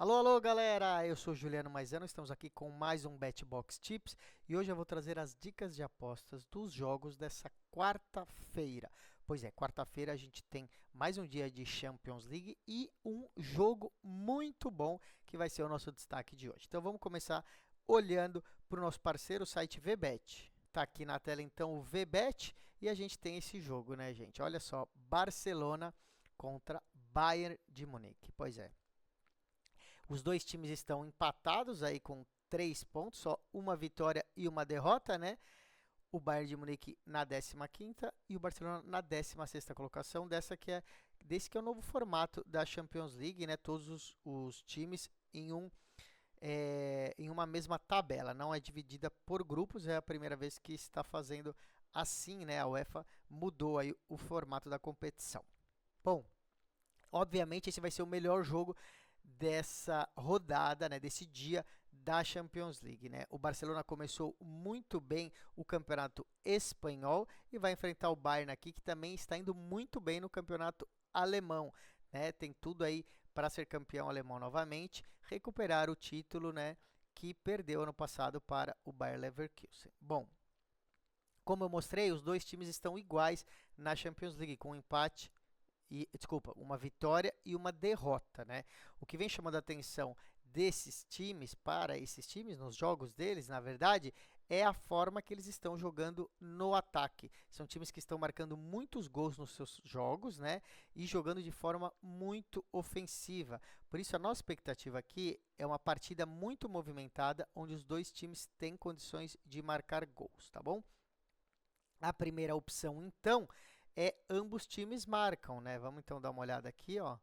Alô, alô, galera! Eu sou Juliano Maisano, estamos aqui com mais um BetBox Tips e hoje eu vou trazer as dicas de apostas dos jogos dessa quarta-feira. Pois é, quarta-feira a gente tem mais um dia de Champions League e um jogo muito bom que vai ser o nosso destaque de hoje. Então vamos começar olhando para o nosso parceiro o site VBet. Tá aqui na tela então o VBet e a gente tem esse jogo, né, gente? Olha só, Barcelona contra Bayern de Munique. Pois é. Os dois times estão empatados aí com 3 pontos, só uma vitória e uma derrota, né? O Bayern de Munique na 15ª e o Barcelona na 16ª colocação, desse que é o novo formato da Champions League, né? Todos os times em uma mesma tabela, não é dividida por grupos, é a primeira vez que está fazendo assim, né? A UEFA mudou aí o formato da competição. Bom, obviamente esse vai ser o melhor jogo dessa rodada, né, desse dia da Champions League, né? O Barcelona começou muito bem o campeonato espanhol e vai enfrentar o Bayern aqui, que também está indo muito bem no campeonato alemão, né? Tem tudo aí para ser campeão alemão novamente, recuperar o título, né, que perdeu ano passado para o Bayer Leverkusen. Bom, como eu mostrei, os dois times estão iguais na Champions League, com um empate uma vitória e uma derrota, né? O que vem chamando a atenção para esses times, nos jogos deles, na verdade, é a forma que eles estão jogando no ataque. São times que estão marcando muitos gols nos seus jogos, né? E jogando de forma muito ofensiva. Por isso, a nossa expectativa aqui é uma partida muito movimentada, onde os dois times têm condições de marcar gols, tá bom? A primeira opção, então, é ambos times marcam, né? Vamos então dar uma olhada aqui, ó.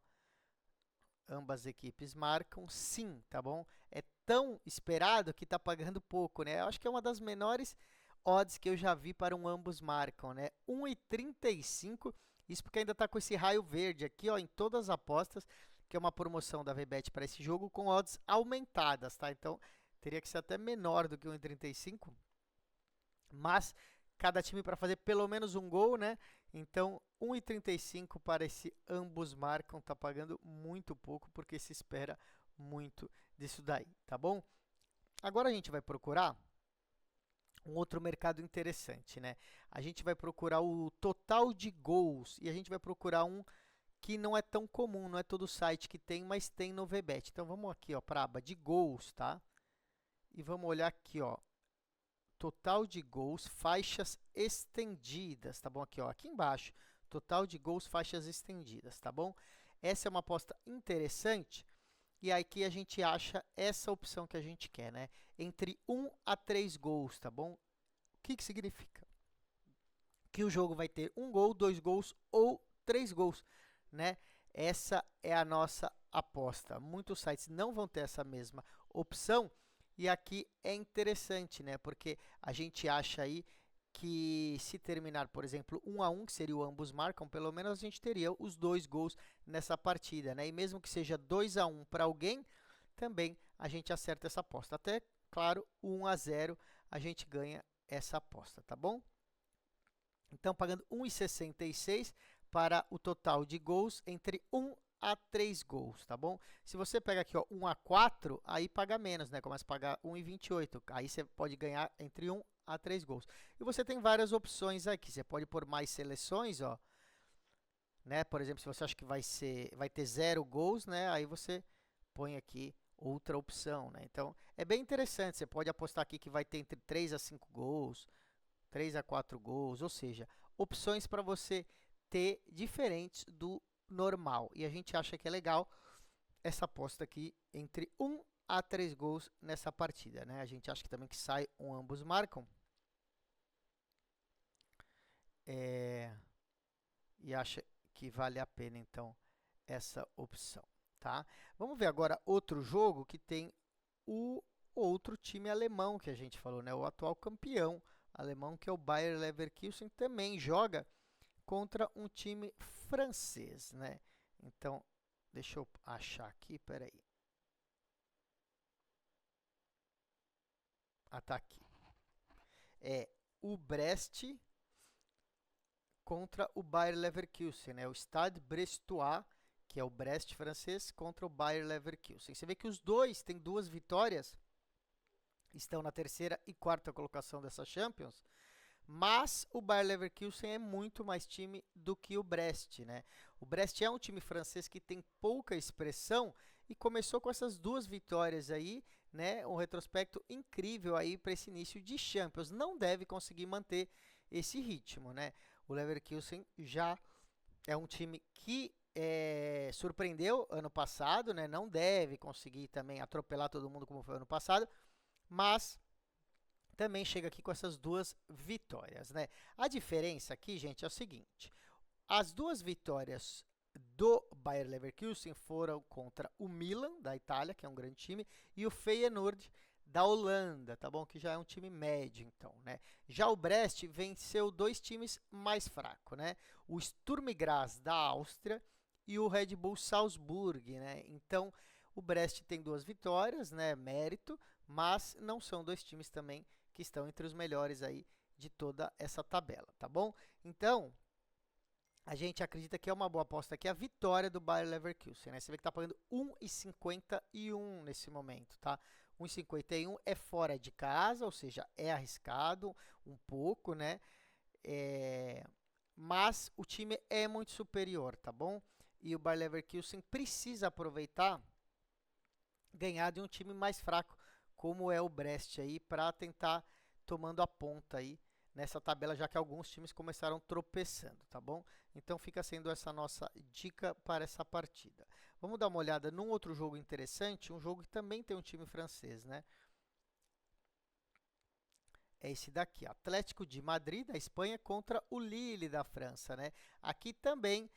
Ambas equipes marcam, sim, tá bom? É tão esperado que tá pagando pouco, né? Eu acho que é uma das menores odds que eu já vi para um ambos marcam, né? 1,35, isso porque ainda tá com esse raio verde aqui, ó, em todas as apostas, que é uma promoção da VBet para esse jogo com odds aumentadas, tá? Então, teria que ser até menor do que 1,35, mas cada time para fazer pelo menos um gol, né? Então, 1,35 para esse ambos marcam, tá pagando muito pouco porque se espera muito disso daí, tá bom? Agora a gente vai procurar um outro mercado interessante, né? A gente vai procurar o total de gols e a gente vai procurar um que não é tão comum, não é todo site que tem, mas tem no VBet. Então vamos aqui, ó, para a aba de gols, tá? E vamos olhar aqui, ó, total de gols, faixas estendidas, tá bom? Aqui, ó, aqui embaixo, total de gols, faixas estendidas, tá bom? Essa é uma aposta interessante e aqui a gente acha essa opção que a gente quer, né? Entre 1 a 3 gols, tá bom? O que que significa? Que o jogo vai ter 1 gol, 2 gols ou 3 gols, né? Essa é a nossa aposta. Muitos sites não vão ter essa mesma opção e aqui é interessante, né? Porque a gente acha aí que se terminar, por exemplo, 1 a 1, que seria o ambos marcam, pelo menos a gente teria os 2 gols nessa partida, né? E mesmo que seja 2 a 1 para alguém, também a gente acerta essa aposta. Até, claro, 1 a 0 a gente ganha essa aposta, tá bom? Então, pagando 1,66 para o total de gols entre 1 a 3 gols, tá bom? Se você pega aqui, ó, 1 a 4, aí paga menos, né? Começa a pagar 1,28. Aí você pode ganhar entre 1 a 3 gols. E você tem várias opções aqui. Você pode pôr mais seleções, ó, né? Por exemplo, se você acha que vai ter 0 gols, né? Aí você põe aqui outra opção, né? Então, é bem interessante. Você pode apostar aqui que vai ter entre 3 a 5 gols, 3 a 4 gols, ou seja, opções para você ter diferentes do normal. E a gente acha que é legal essa aposta aqui entre 1 a 3 gols nessa partida, né? A gente acha que também que sai um ambos marcam. E acha que vale a pena, então, essa opção, tá? Vamos ver agora outro jogo que tem o outro time alemão que a gente falou, né? O atual campeão alemão, que é o Bayer Leverkusen, também joga contra um time francês, né? Então, deixa eu achar aqui, peraí. Ah, tá aqui. É o Brest contra o Bayer Leverkusen, né? O Stade Brestois, que é o Brest francês contra o Bayer Leverkusen. Você vê que os dois têm 2 vitórias, estão na terceira e quarta colocação dessa Champions, mas o Bayer Leverkusen é muito mais time do que o Brest, né? O Brest é um time francês que tem pouca expressão e começou com essas 2 vitórias aí, né? Um retrospecto incrível aí para esse início de Champions. Não deve conseguir manter esse ritmo, né? O Leverkusen já é um time que surpreendeu ano passado, né? Não deve conseguir também atropelar todo mundo como foi ano passado, mas também chega aqui com essas 2 vitórias, né? A diferença aqui, gente, é o seguinte: as 2 vitórias do Bayer Leverkusen foram contra o Milan, da Itália, que é um grande time, e o Feyenoord, da Holanda, tá bom? Que já é um time médio, então, né? Já o Brest venceu 2 times mais fracos, né? O Sturm Graz, da Áustria, e o Red Bull Salzburg, né? Então, o Brest tem 2 vitórias, né? Mérito, mas não são 2 times também que estão entre os melhores aí de toda essa tabela, tá bom? Então, a gente acredita que é uma boa aposta aqui a vitória do Bayer Leverkusen, né? Você vê que está pagando 1,51 nesse momento, tá? 1,51 é fora de casa, ou seja, é arriscado um pouco, né? Mas o time é muito superior, tá bom? E o Bayer Leverkusen precisa aproveitar ganhar de um time mais fraco, como é o Brest aí, para tentar tomando a ponta aí nessa tabela, já que alguns times começaram tropeçando, tá bom? Então fica sendo essa nossa dica para essa partida. Vamos dar uma olhada num outro jogo interessante, um jogo que também tem um time francês, né? É esse daqui, Atlético de Madrid, da Espanha, contra o Lille, da França, né? Aqui também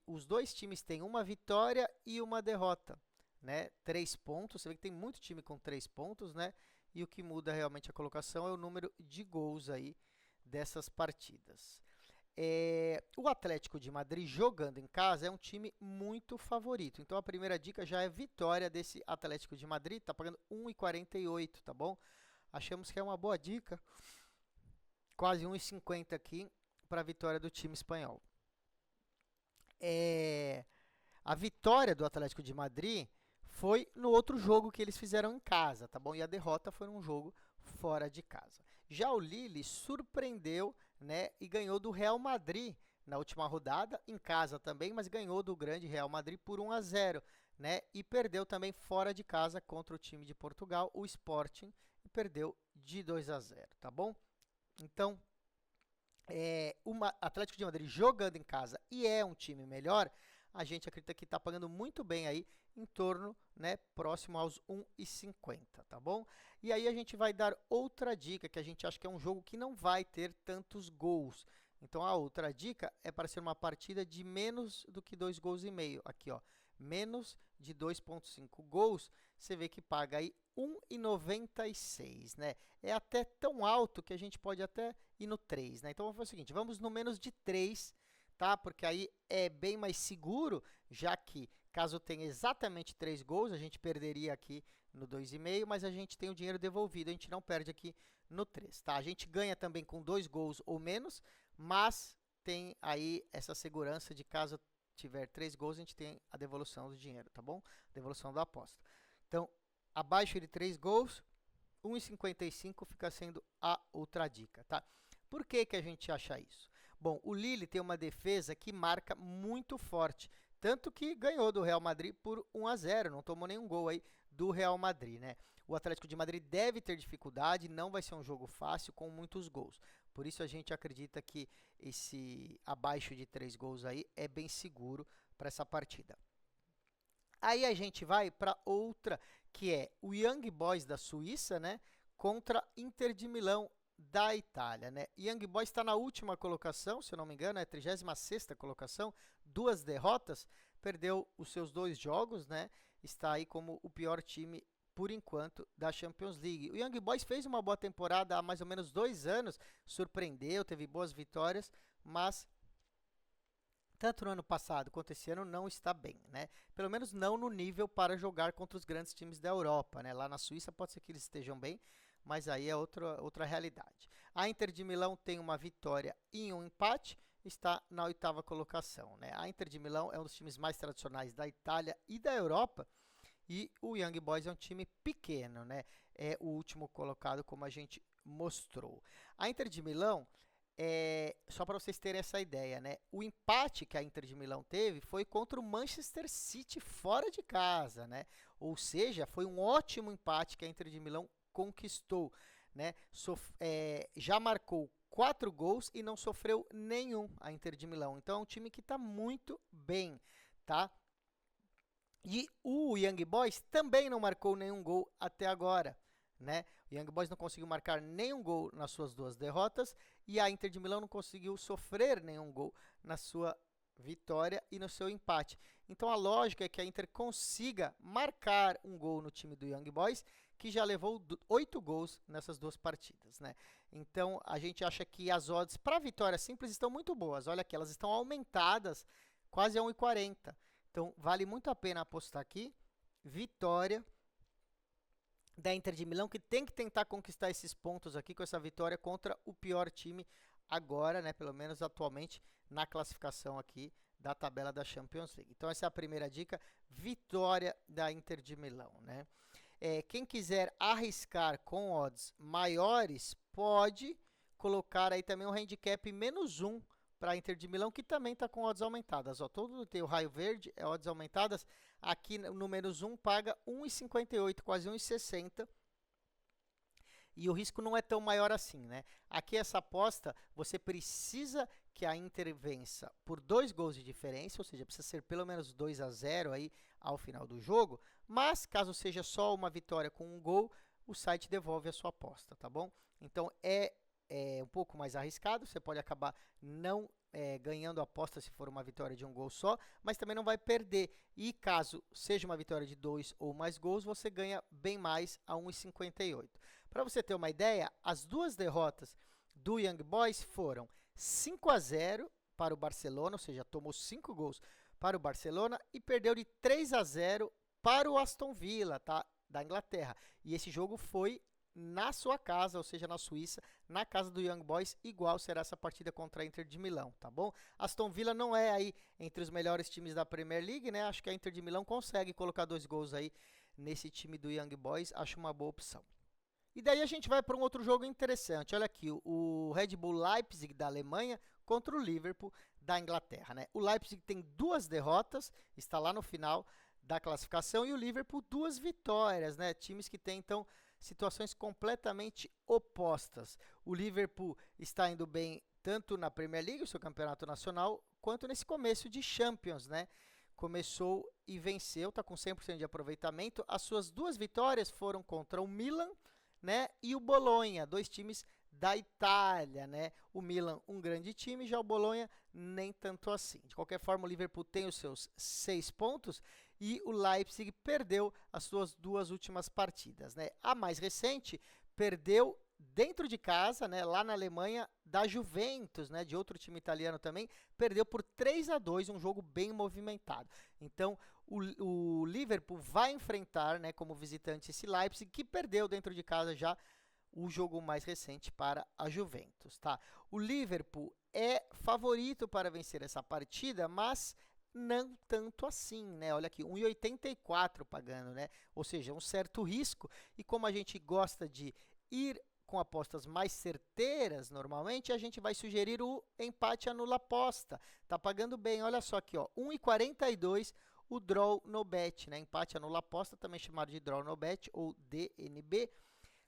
os 2 times têm uma vitória e uma derrota, né? 3 pontos, você vê que tem muito time com 3 pontos, né? E o que muda realmente a colocação é o número de gols aí dessas partidas. O Atlético de Madrid jogando em casa é um time muito favorito. Então a primeira dica já é vitória desse Atlético de Madrid, tá pagando 1,48, tá bom? Achamos que é uma boa dica, quase 1,50 aqui para a vitória do time espanhol. A vitória do Atlético de Madrid foi no outro jogo que eles fizeram em casa, tá bom? E a derrota foi num jogo fora de casa. Já o Lille surpreendeu, né, e ganhou do Real Madrid na última rodada, em casa também, mas ganhou do grande Real Madrid por 1-0, né? E perdeu também fora de casa contra o time de Portugal, o Sporting, e perdeu de 2-0, tá bom? Então, o Atlético de Madrid jogando em casa e é um time melhor, a gente acredita que está pagando muito bem aí, em torno, né, próximo aos 1,50, tá bom? E aí a gente vai dar outra dica, que a gente acha que é um jogo que não vai ter tantos gols. Então a outra dica é para ser uma partida de menos do que 2 gols e meio. Aqui, ó, menos de 2,5 gols, você vê que paga aí 1,96, né? É até tão alto que a gente pode até ir no 3, né? Então vamos fazer o seguinte, vamos no menos de 3, tá? Porque aí é bem mais seguro, já que caso tenha exatamente 3 gols, a gente perderia aqui no 2,5, mas a gente tem o dinheiro devolvido, a gente não perde aqui no 3, tá? A gente ganha também com 2 gols ou menos, mas tem aí essa segurança de caso tiver 3 gols, a gente tem a devolução do dinheiro, tá bom? Devolução da aposta. Então, abaixo de 3 gols, 1,55 fica sendo a outra dica, tá? Por que que a gente acha isso? Bom, o Lille tem uma defesa que marca muito forte, tanto que ganhou do Real Madrid por 1-0, não tomou nenhum gol aí do Real Madrid, né? O Atlético de Madrid deve ter dificuldade, não vai ser um jogo fácil com muitos gols. Por isso a gente acredita que esse abaixo de 3 gols aí é bem seguro para essa partida. Aí a gente vai para outra, que é o Young Boys da Suíça, né, contra Inter de Milão da Itália, né? Young Boys está na última colocação, se eu não me engano, é a 36ª colocação, 2 derrotas, perdeu os seus 2 jogos, né? Está aí como o pior time por enquanto da Champions League. O Young Boys fez uma boa temporada há mais ou menos 2 anos, surpreendeu, teve boas vitórias, mas tanto no ano passado quanto esse ano não está bem, né? Pelo menos não no nível para jogar contra os grandes times da Europa, né? Lá na Suíça pode ser que eles estejam bem, mas aí é outra realidade. A Inter de Milão tem uma vitória e um empate, está na 8ª colocação, né? A Inter de Milão é um dos times mais tradicionais da Itália e da Europa, e o Young Boys é um time pequeno, né? É o último colocado, como a gente mostrou. A Inter de Milão, só para vocês terem essa ideia, né? O empate que a Inter de Milão teve foi contra o Manchester City fora de casa, né? Ou seja, foi um ótimo empate que a Inter de Milão conquistou, né? Já marcou 4 gols e não sofreu nenhum a Inter de Milão. Então é um time que está muito bem, tá? E o Young Boys também não marcou nenhum gol até agora, né? O Young Boys não conseguiu marcar nenhum gol nas suas 2 derrotas e a Inter de Milão não conseguiu sofrer nenhum gol na sua vitória e no seu empate. Então a lógica é que a Inter consiga marcar um gol no time do Young Boys, que já levou 8 gols nessas 2 partidas, né? Então a gente acha que as odds para vitória simples estão muito boas. Olha aqui, elas estão aumentadas quase a 1,40. Então, vale muito a pena apostar aqui. Vitória da Inter de Milão, que tem que tentar conquistar esses pontos aqui com essa vitória contra o pior time agora, né? Pelo menos atualmente, na classificação aqui da tabela da Champions League. Então, essa é a primeira dica. Vitória da Inter de Milão, né? Quem quiser arriscar com odds maiores, pode colocar aí também um handicap -1 para a Inter de Milão, que também está com odds aumentadas. Ó, todo tem o raio verde, é odds aumentadas. Aqui no -1 paga 1,58, quase 1,60. E o risco não é tão maior assim, né? Aqui essa aposta, você precisa que a Inter vença por 2 gols de diferença, ou seja, precisa ser pelo menos 2-0 aí ao final do jogo. Mas caso seja só uma vitória com um gol, o site devolve a sua aposta, tá bom? Então é um pouco mais arriscado, você pode acabar não ganhando a aposta se for uma vitória de um gol só, mas também não vai perder. E caso seja uma vitória de 2 ou mais gols, você ganha bem mais a 1,58. Para você ter uma ideia, as 2 derrotas do Young Boys foram 5-0 para o Barcelona, ou seja, tomou 5 gols para o Barcelona e perdeu de 3-0 para o Aston Villa, tá? Da Inglaterra. E esse jogo foi na sua casa, ou seja, na Suíça, na casa do Young Boys, igual será essa partida contra a Inter de Milão, tá bom? Aston Villa não é aí entre os melhores times da Premier League, né? Acho que a Inter de Milão consegue colocar 2 gols aí nesse time do Young Boys, acho uma boa opção. E daí a gente vai para um outro jogo interessante, olha aqui, o Red Bull Leipzig da Alemanha contra o Liverpool da Inglaterra, né? O Leipzig tem 2 derrotas, está lá no final da classificação, e o Liverpool 2 vitórias, né? Times que têm, então, situações completamente opostas. O Liverpool está indo bem tanto na Premier League, o seu campeonato nacional, quanto nesse começo de Champions, né? Começou e venceu, está com 100% de aproveitamento. As suas 2 vitórias foram contra o Milan, né? E o Bolonha, 2 times da Itália, né? O Milan, um grande time, já o Bolonha, nem tanto assim. De qualquer forma, o Liverpool tem os seus 6 pontos e o Leipzig perdeu as suas 2 últimas partidas, né? A mais recente perdeu dentro de casa, né, lá na Alemanha, da Juventus, né, de outro time italiano também, perdeu por 3-2, um jogo bem movimentado. Então, o Liverpool vai enfrentar, né, como visitante esse Leipzig, que perdeu dentro de casa já o jogo mais recente para a Juventus, tá? O Liverpool é favorito para vencer essa partida, mas não tanto assim, né? Olha aqui, 1,84 pagando, né? Ou seja, um certo risco. E como a gente gosta de ir com apostas mais certeiras, normalmente, a gente vai sugerir o empate anula aposta. Tá pagando bem, olha só aqui, ó, 1,42 o draw no bet, né? Empate anula aposta, também chamado de draw no bet ou DNB.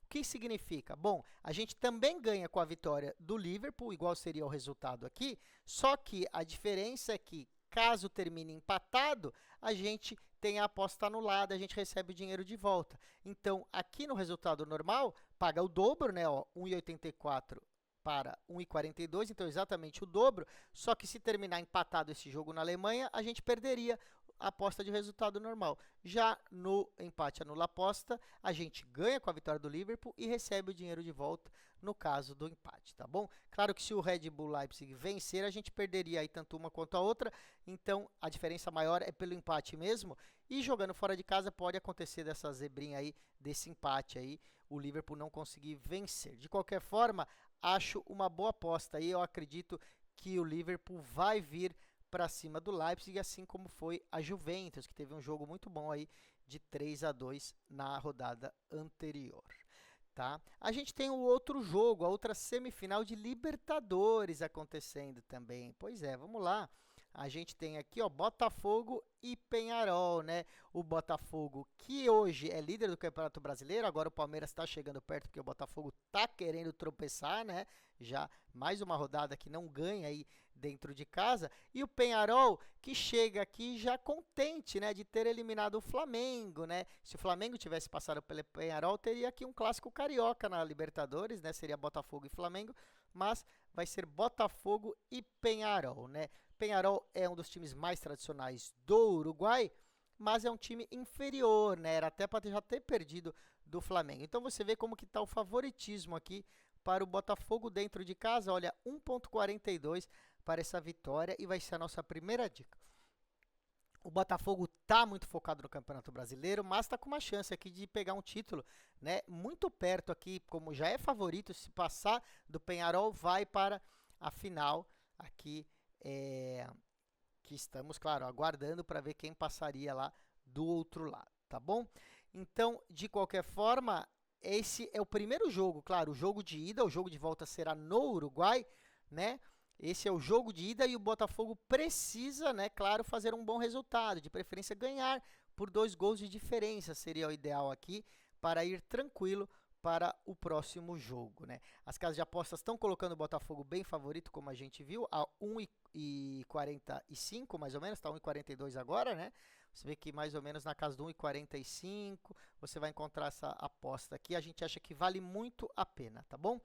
O que significa? Bom, a gente também ganha com a vitória do Liverpool, igual seria o resultado aqui, só que a diferença é que, caso termine empatado, a gente tem a aposta anulada, a gente recebe o dinheiro de volta. Então, aqui no resultado normal, paga o dobro, né? 1,84 para 1,42, então exatamente o dobro, só que se terminar empatado esse jogo na Alemanha, a gente perderia a aposta de resultado normal. Já no empate anula aposta, a gente ganha com a vitória do Liverpool e recebe o dinheiro de volta no caso do empate, tá bom? Claro que se o Red Bull Leipzig vencer, a gente perderia aí tanto uma quanto a outra, então a diferença maior é pelo empate mesmo, e jogando fora de casa pode acontecer dessa zebrinha aí, desse empate aí, o Liverpool não conseguir vencer. De qualquer forma, acho uma boa aposta aí, eu acredito que que o Liverpool vai vir para cima do Leipzig, assim como foi a Juventus, que teve um jogo muito bom aí de 3-2 na rodada anterior. Tá? A gente tem o outro jogo, a outra semifinal de Libertadores acontecendo também. Pois é, vamos lá. A gente tem aqui, ó, Botafogo e Peñarol, né? O Botafogo, que hoje é líder do Campeonato Brasileiro, agora o Palmeiras está chegando perto porque o Botafogo está querendo tropeçar, né? Já mais uma rodada que não ganha aí dentro de casa. E o Peñarol, que chega aqui já contente, né, de ter eliminado o Flamengo, né? Se o Flamengo tivesse passado pelo Peñarol, teria aqui um clássico carioca na Libertadores, né? Seria Botafogo e Flamengo, mas vai ser Botafogo e Peñarol, né? Peñarol é um dos times mais tradicionais do Uruguai, mas é um time inferior, né? Era até para já ter perdido do Flamengo. Então você vê como que está o favoritismo aqui para o Botafogo dentro de casa. Olha, 1,42 para essa vitória e vai ser a nossa primeira dica. O Botafogo está muito focado no Campeonato Brasileiro, mas está com uma chance aqui de pegar um título, né? Muito perto aqui, como já é favorito, se passar do Peñarol, vai para a final aqui. Que estamos, claro, aguardando para ver quem passaria lá do outro lado, tá bom? Então, de qualquer forma, esse é o primeiro jogo, claro, o jogo de ida, o jogo de volta será no Uruguai, né? Esse é o jogo de ida e o Botafogo precisa, né, claro, fazer um bom resultado, de preferência ganhar por 2 gols de diferença, seria o ideal aqui, para ir tranquilo para o próximo jogo, né? As casas de apostas estão colocando o Botafogo bem favorito, como a gente viu, a 1,45 mais ou menos, está 1,42 agora, né? Você vê que mais ou menos na casa do 1,45 você vai encontrar essa aposta aqui. A gente acha que vale muito a pena, tá bom?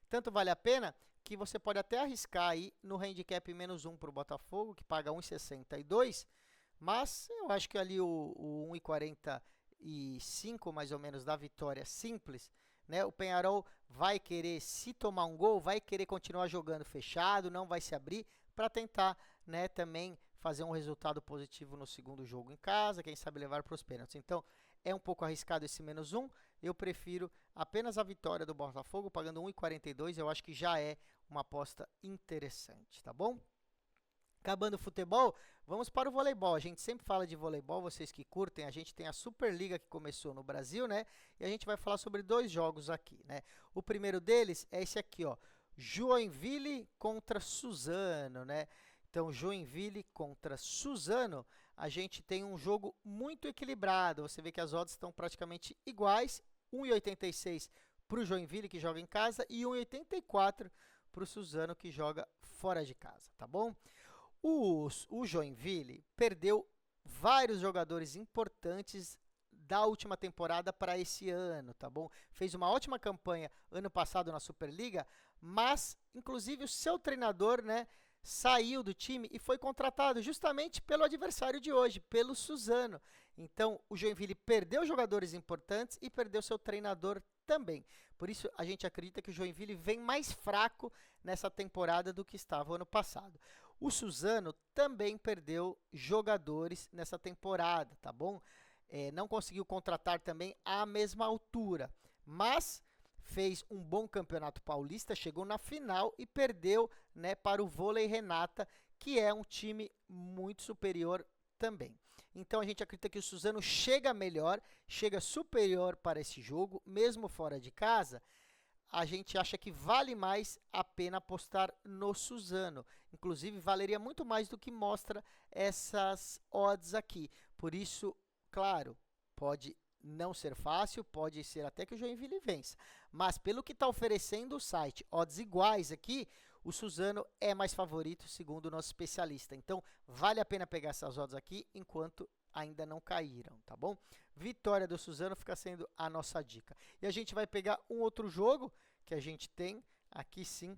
Tanto vale a pena que você pode até arriscar aí no handicap -1 para o Botafogo, que paga 1,62, mas eu acho que ali o 1,45 mais ou menos da vitória simples, né? O Peñarol vai querer, se tomar um gol, vai querer continuar jogando fechado, não vai se abrir para tentar, né, também fazer um resultado positivo no segundo jogo em casa, quem sabe levar para os pênaltis. Então, é um pouco arriscado esse -1. Eu prefiro apenas a vitória do Botafogo, pagando 1,42. Eu acho que já é uma aposta interessante, tá bom? Acabando o futebol, vamos para o voleibol. A gente sempre fala de voleibol, vocês que curtem, a gente tem a Superliga que começou no Brasil, né? E a gente vai falar sobre 2 jogos aqui, né? O primeiro deles é esse aqui, ó, Joinville contra Suzano, né? Então, Joinville contra Suzano, a gente tem um jogo muito equilibrado. Você vê que as odds estão praticamente iguais, 1,86 para o Joinville, que joga em casa, e 1,84 para o Suzano, que joga fora de casa, tá bom? O Joinville perdeu vários jogadores importantes da última temporada para esse ano, tá bom? Fez uma ótima campanha ano passado na Superliga, mas, inclusive, o seu treinador, né, saiu do time e foi contratado justamente pelo adversário de hoje, pelo Suzano. Então, o Joinville perdeu jogadores importantes e perdeu seu treinador também. Por isso, a gente acredita que o Joinville vem mais fraco nessa temporada do que estava ano passado. O Suzano também perdeu jogadores nessa temporada, tá bom? Não conseguiu contratar também à mesma altura, mas fez um bom campeonato paulista, chegou na final e perdeu, né, para o Vôlei Renata, que é um time muito superior também. Então a gente acredita que o Suzano chega melhor, chega superior para esse jogo, mesmo fora de casa. A gente acha que vale mais a pena apostar no Suzano. Inclusive, valeria muito mais do que mostra essas odds aqui. Por isso, claro, pode não ser fácil, pode ser até que o Joinville vença. Mas, pelo que está oferecendo o site, odds iguais aqui, o Suzano é mais favorito, segundo o nosso especialista. Então, vale a pena pegar essas odds aqui, enquanto ainda não caíram, tá bom? Vitória do Suzano fica sendo a nossa dica. E a gente vai pegar um outro jogo que a gente tem aqui sim,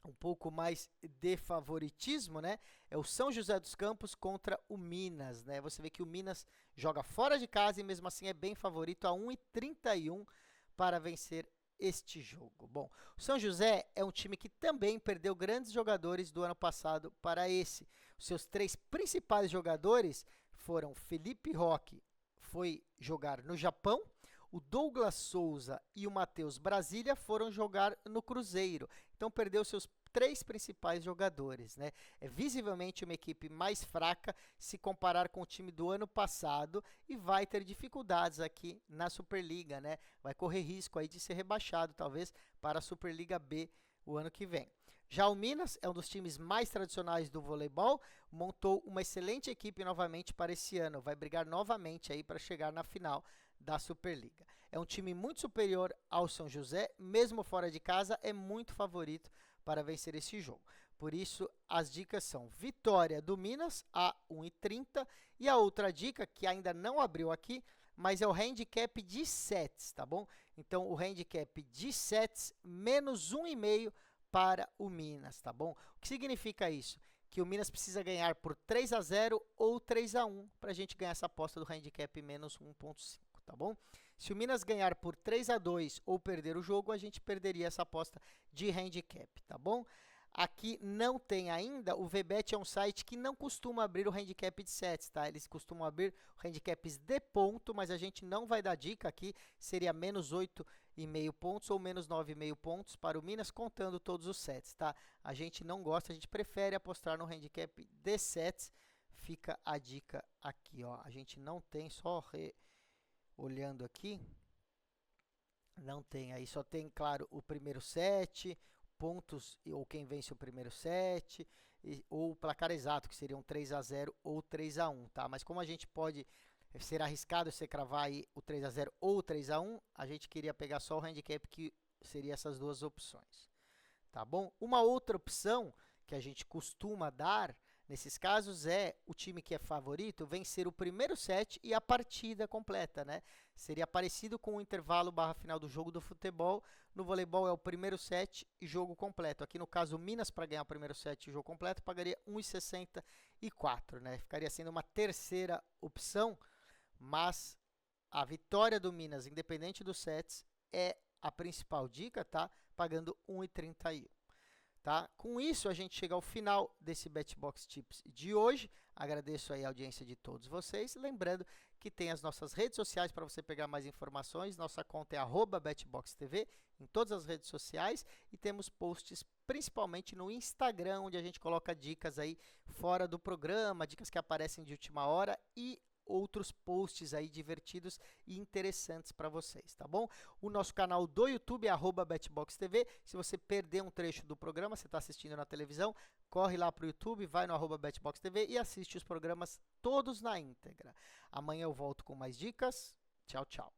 um pouco mais de favoritismo, né? É o São José dos Campos contra o Minas, né? Você vê que o Minas joga fora de casa e mesmo assim é bem favorito a 1,31 para vencer este jogo. Bom, o São José é um time que também perdeu grandes jogadores do ano passado para esse. Os seus 3 principais jogadores foram Felipe Roque, foi jogar no Japão, o Douglas Souza e o Matheus Brasília foram jogar no Cruzeiro. então perdeu seus 3 principais jogadores, né? É visivelmente uma equipe mais fraca se comparar com o time do ano passado e vai ter dificuldades aqui na Superliga, né? Vai correr risco aí de ser rebaixado, talvez, para a Superliga B o ano que vem. Já o Minas é um dos times mais tradicionais do voleibol, montou uma excelente equipe novamente para esse ano, vai brigar novamente aí para chegar na final da Superliga. É um time muito superior ao São José, mesmo fora de casa, é muito favorito para vencer esse jogo. Por isso, as dicas são vitória do Minas a 1,30 e a outra dica, que ainda não abriu aqui, mas é o handicap de sets, tá bom? Então, o handicap de sets, menos 1,5 para o Minas, tá bom? O que significa isso? Que o Minas precisa ganhar por 3-0 ou 3-1 para a gente ganhar essa aposta do handicap menos 1,5, tá bom? Se o Minas ganhar por 3-2 ou perder o jogo, a gente perderia essa aposta de handicap, tá bom? Aqui não tem ainda, o VBet é um site que não costuma abrir o handicap de sets, tá? Eles costumam abrir handicaps de ponto, mas a gente não vai dar dica aqui, seria menos 8,5 pontos ou menos 9,5 pontos para o Minas, contando todos os sets, tá? A gente não gosta, a gente prefere apostar no handicap de sets, fica a dica aqui, ó. A gente não tem, olhando aqui, não tem, aí só tem, claro, o primeiro set, pontos ou quem vence o primeiro set, ou o placar exato, que seriam 3-0 ou 3-1, tá? Mas como a gente pode ser arriscado você cravar aí o 3-0 ou 3-1, a gente queria pegar só o handicap que seria essas duas opções, tá bom? Uma outra opção que a gente costuma dar nesses casos é o time que é favorito vencer o primeiro set e a partida completa, né? Seria parecido com o intervalo barra final do jogo do futebol. No voleibol é o primeiro set e jogo completo. Aqui no caso, o Minas, para ganhar o primeiro set e jogo completo, pagaria 1,64, né? Ficaria sendo uma terceira opção, mas a vitória do Minas, independente dos sets, é a principal dica, tá? Pagando 1,31. Tá? Com isso, a gente chega ao final desse BetBox Tips de hoje. Agradeço aí a audiência de todos vocês. Lembrando que tem as nossas redes sociais para você pegar mais informações. Nossa conta é @BetBoxTV em todas as redes sociais. E temos posts principalmente no Instagram, onde a gente coloca dicas aí fora do programa, dicas que aparecem de última hora e outros posts aí divertidos e interessantes para vocês, tá bom? O nosso canal do YouTube é @BetBoxTV. Se você perder um trecho do programa, você está assistindo na televisão, corre lá para o YouTube, vai no @BetBoxTV e assiste os programas todos na íntegra. Amanhã eu volto com mais dicas. Tchau, tchau.